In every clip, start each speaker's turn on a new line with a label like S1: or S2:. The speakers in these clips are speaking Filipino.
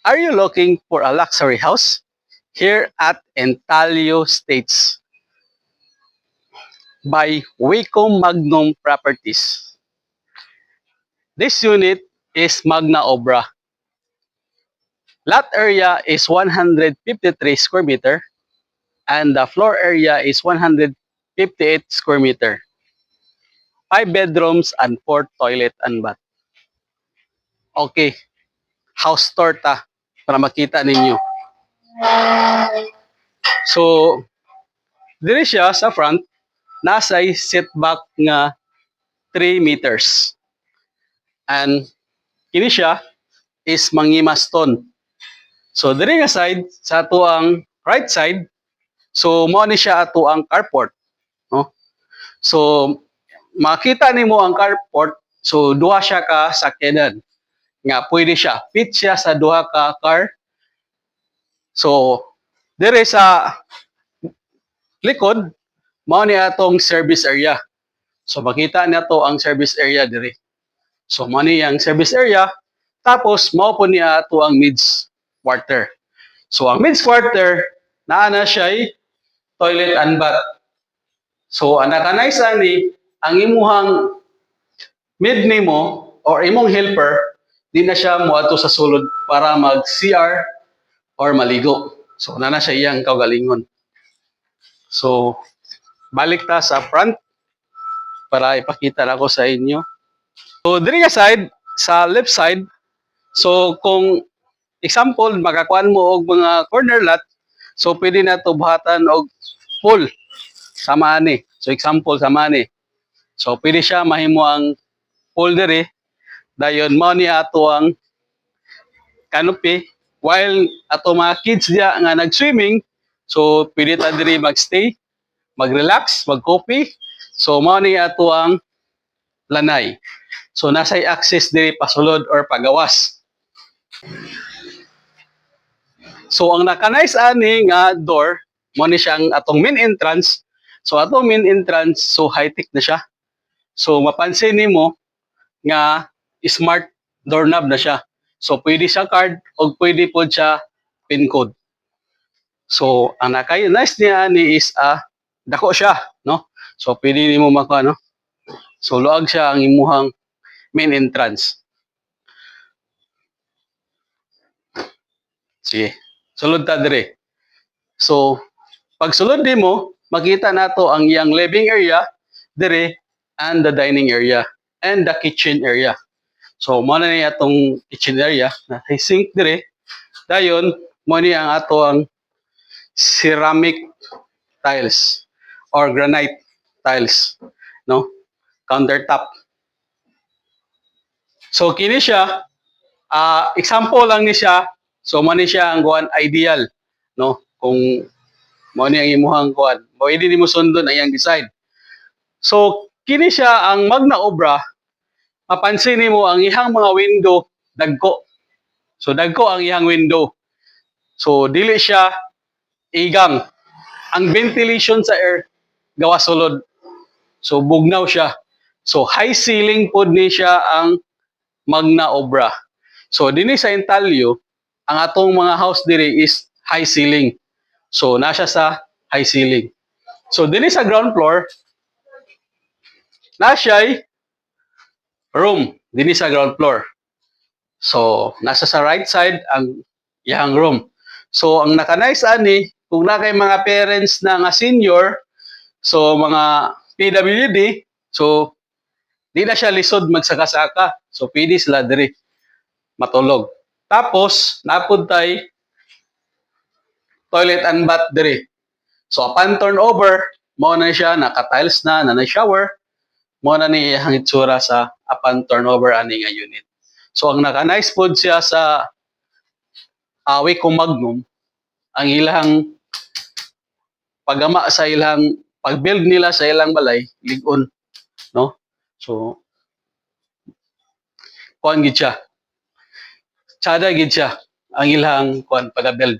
S1: Are you looking for a luxury house? Here at Entalio Estates by Wacom Magnum Properties. This unit is Magna Obra. Lot area is 153 square meter and the floor area is 158 square meter. 5 bedrooms and 4 toilet and bath. Okay, house tour ta para makita ninyo. So, diri siya sa front, nasay setback nga 3 meters. And kini siya is Mangima stone. So diri nga side sa ato ang right side, so mao ni siya ato ang carport, no? So makita nimo ang carport, so duha siya ka sakyanan nga pwede siya fit siya sa duha ka car. So diri sa likod mao ni atong service area. So makita nato ang service area diri. So mao ni ang service area, tapos mao po niya ato ang mids quarter. So ang mids quarter naa na siya toilet and bath. So ang naka-nice ani ang imuhang mid nimo or imong helper di na siya moadto sa sulod para mag CR or maligo. So na siya iyang kaugalingon. So balik ta sa front para ipakita na ko sa inyo. So diri nga side, sa left side, so kung example makakuan mo og mga corner lot, so pwede na to buhatan og pool sa mani. So example sa mani. So pwede siya mahimo ang pool diri. Dayon mao ni ato ang canopy while ato mga kids diya nga nag-swimming, so pwede ta diri magstay, mag-relax, mag-coffee. So mao ni ato ang lanay. So nasay access diri pasulod or pagawas. So ang naka-nice ani nga door, mo ni siyang atong main entrance. So atong main entrance, so high-tech na siya. So mapansin nimo nga smart doorknob na siya. So pwede siya card o pwede po siya pin code. So ang naka-nice niya ani is dako siya, no? So pwede nimo maka, no? So luag siya ang imuhang main entrance. Sige, sulod ta dire. So pag sulod nimo, makita nato ang iyang living area dire and the dining area and the kitchen area. So mo na ni atong kitchen area na sink dire. Dayon mo ni ang ato ang ceramic tiles or granite tiles, no? Countertop. So kini siya example lang ni siya. So mo ni siya ang kuan ideal, no? Kung mo ni ang imuhang kuan, pwede nimo sundon ang iyang design. So kini siya ang Magna Obra. Mapansin nimo ang ihang mga window dagko. So dagko ang ihang window. So dili siya igang. Ang ventilation sa air gawa sulod. So bugnaw siya. So high ceiling pod ni siya ang Magna Obra. So dinhi sa Entalio, ang atong mga house diri is high ceiling. So nasa sa high ceiling. So dinhi sa ground floor, na siya room dinhi sa ground floor. So nasa sa right side ang iyang room. So ang naka-nice ani kung na kay mga parents na nga senior, so mga PWD, so di na siya lisod magsaka-saka. So pwede sila diri matulog. Tapos napud tay toilet and bath diri. So upon turnover, mo na siya naka-tiles na, na shower, mo na ni iyang itsura sa upon turnover ani nga unit. So ang naka-nice pod siya sa Wacom Magnum, ang ilang pagama sa ilang pag-build nila sa ilang balay, ligon, no? So kuan gid siya. Tsada gid siya ang ilang kuan pag-build.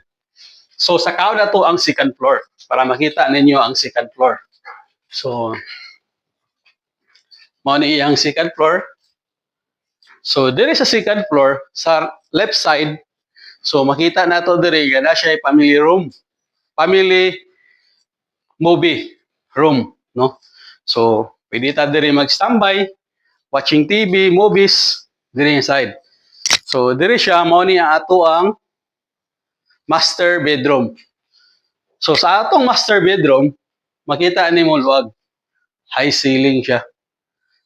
S1: So sa kao na to ang second floor para makita ninyo ang second floor. So mao ni iyang second floor. So dire sa second floor sa left side, So makita nato diri nga na siya family room. Family movie room, no? So pwede ta diri mag-standby, watching TV, movies diri inside. So diri siya mao ni ang ato ang master bedroom. So sa atong master bedroom, makita nimo luwag, high ceiling siya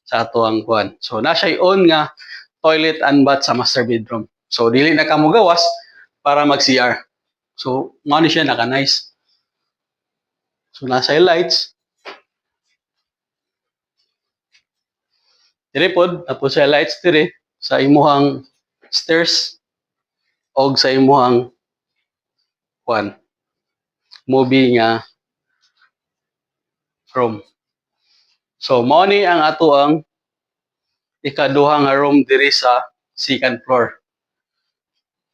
S1: sa ato ang kuan. So na siya on nga toilet and bath sa master bedroom. So dili na kamo gawas para mag CR. So mao ni siya naka-nice. So nasa lights. Diri pod tapos sa lights diri sa imuhang stairs og sa imuhang kuan movie nga room. So mao ni ang ato ang ikaduha nga room diri sa second floor.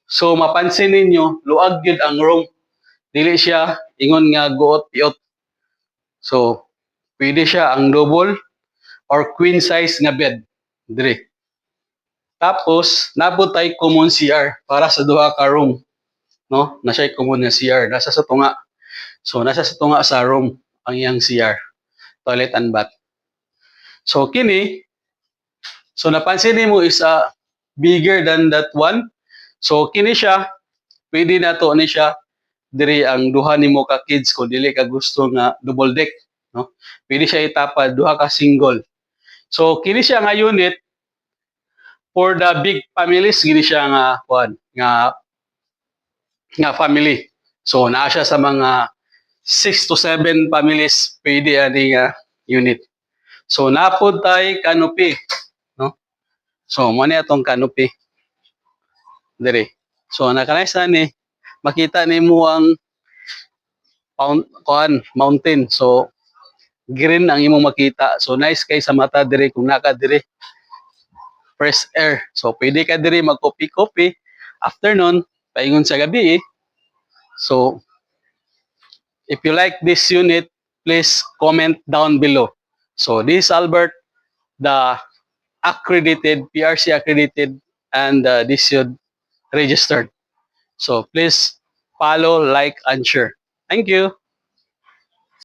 S1: So mapansin ninyo, luag gyud ang room. Dili siya ingon nga guot-piot. So pwede siya ang double or queen size nga bed diri. Tapos nabutay common CR para sa duha ka room, no? Na siya common nga CR nasa sa tunga. So nasa sa tunga sa room ang iyang CR, toilet and bath. So kini, so napansin nimo is bigger than that one. So kini siya, pwede na to ni siya diri ang duha nimo ka kids kung dili ka gusto nga double deck, no? Pwede siya itapad duha ka single. So kini siya nga unit for the big families, gini siya nga kuan nga family. So naa siya sa mga 6 to 7 families pwede ani nga unit. So napod tay canopy, no? So mo ni atong canopy diri. So nakanais na ni makita nimo ang mountain. So green ang imong makita. So nice kay sa mata diri kung naka diri fresh air. So pwede ka diri mag-coffee afternoon paingon sa gabi. So if you like this unit, please comment down below. So this Albert, the accredited, PRC accredited, and this should registered. So please follow, like, and share. Thank you.